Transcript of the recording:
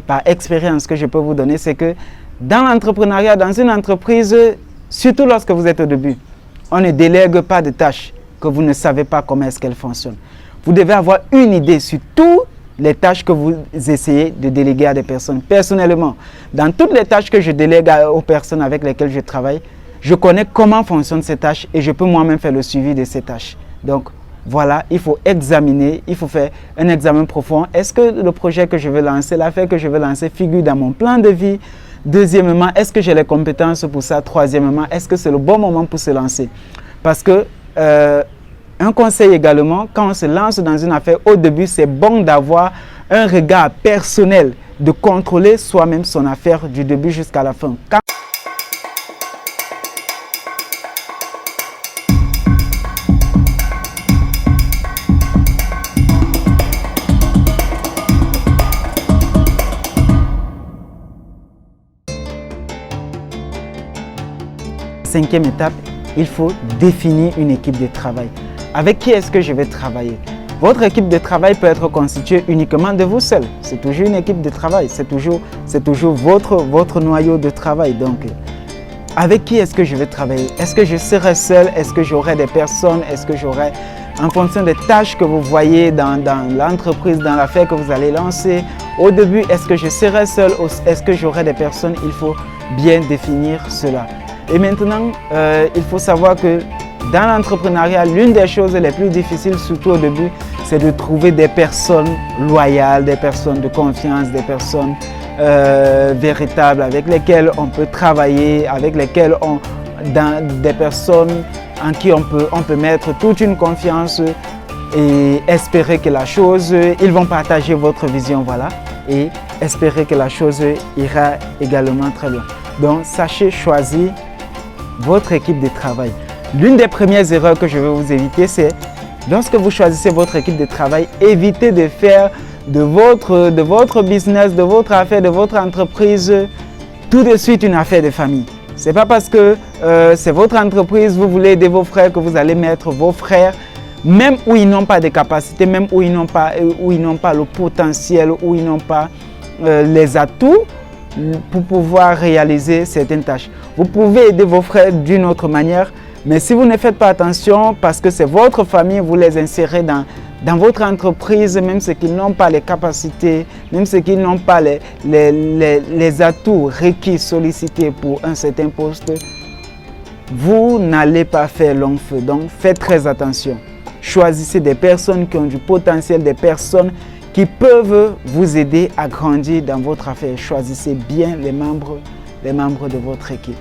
Par expérience, ce que je peux vous donner, c'est que dans l'entrepreneuriat, dans une entreprise, surtout lorsque vous êtes au début, on ne délègue pas de tâches que vous ne savez pas comment est-ce qu'elles fonctionnent. Vous devez avoir une idée sur toutes les tâches que vous essayez de déléguer à des personnes. Personnellement, dans toutes les tâches que je délègue aux personnes avec lesquelles je travaille, je connais comment fonctionnent ces tâches et je peux moi-même faire le suivi de ces tâches. Donc, voilà, il faut examiner, il faut faire un examen profond. Est-ce que le projet que je veux lancer, l'affaire que je veux lancer figure dans mon plan de vie? Deuxièmement, est-ce que j'ai les compétences pour ça? Troisièmement, est-ce que c'est le bon moment pour se lancer? Parce que un conseil également, quand on se lance dans une affaire, au début, c'est bon d'avoir un regard personnel, de contrôler soi-même son affaire du début jusqu'à la fin. Cinquième étape, il faut définir une équipe de travail. Avec qui est-ce que je vais travailler? Votre équipe de travail peut être constituée uniquement de vous seul. C'est toujours une équipe de travail, c'est toujours votre noyau de travail. Donc, avec qui est-ce que je vais travailler? Est-ce que je serai seul? Est-ce que j'aurai des personnes? Est-ce que j'aurai, en fonction des tâches que vous voyez dans l'entreprise, dans l'affaire que vous allez lancer, au début, est-ce que je serai seul? Est-ce que j'aurai des personnes? Il faut bien définir cela. Et maintenant, il faut savoir que dans l'entrepreneuriat, l'une des choses les plus difficiles, surtout au début, c'est de trouver des personnes loyales, des personnes de confiance, des personnes véritables avec lesquelles on peut travailler, avec lesquelles des personnes en qui on peut mettre toute une confiance et espérer que la chose, ils vont partager votre vision, voilà, et espérer que la chose ira également très bien. Donc, sachez choisir votre équipe de travail. L'une des premières erreurs que je vais vous éviter, c'est lorsque vous choisissez votre équipe de travail, évitez de faire de votre business, de votre affaire, de votre entreprise, tout de suite une affaire de famille. Ce n'est pas parce que c'est votre entreprise, vous voulez aider vos frères que vous allez mettre vos frères, même où ils n'ont pas de capacité, même où ils n'ont pas le potentiel, où ils n'ont pas les atouts pour pouvoir réaliser certaines tâches. Vous pouvez aider vos frères d'une autre manière, mais si vous ne faites pas attention, parce que c'est votre famille, vous les insérez dans votre entreprise, même ceux qui n'ont pas les capacités, même ceux qui n'ont pas les atouts requis, sollicités pour un certain poste, vous n'allez pas faire long feu. Donc, faites très attention. Choisissez des personnes qui ont du potentiel, des personnes qui peuvent vous aider à grandir dans votre affaire. Choisissez bien les membres de votre équipe.